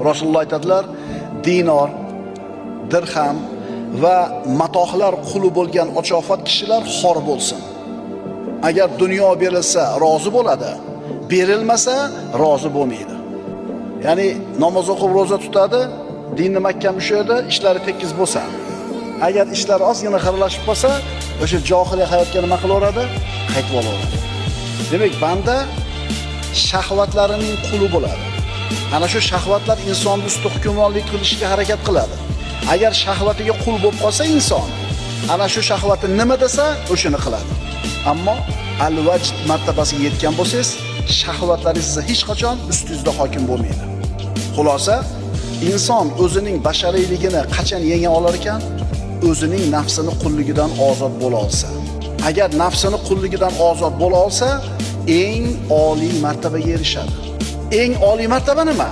Rasululloh aytadilar, dinor, dirham va matohlar quli bo'lgan ochofat kishilar xor bo'lsin. Agar dunyo berilsa rozi bo'ladi, berilmasa rozi bo'lmaydi. Ya'ni namoz o'qib roza tutadi, dinni mahkam ushlaydi, ishlari tekis bo'lsa. Agar ishlar ozgina xiralashib qolsa, o'sha johiliy hayotga nima qilaveradi? Qaytib olaveradi. Demak, banda shahvatlarining quli bo'ladi. Ana shu shahvatlar insonni ustida hukmronlik qilishga harakat qiladi. Agar shahvatiga qul bo'lib qolsa inson, ana shu shahvati nima desa, o'shini qiladi. Ammo al-vajd martabasiga yetgan bo'lsangiz, shahvatlaringiz hech qachon ustingizda hokim bo'lmaydi. Xulosa, inson o'zining bashariyligini qachon yenga olar ekan? O'zining nafsini qulligidan ozod bo'la olsa. Agar nafsini qulligidan ozod bo'la olsa, eng oliy martabaga erishadi. Eng oliy martaba nima?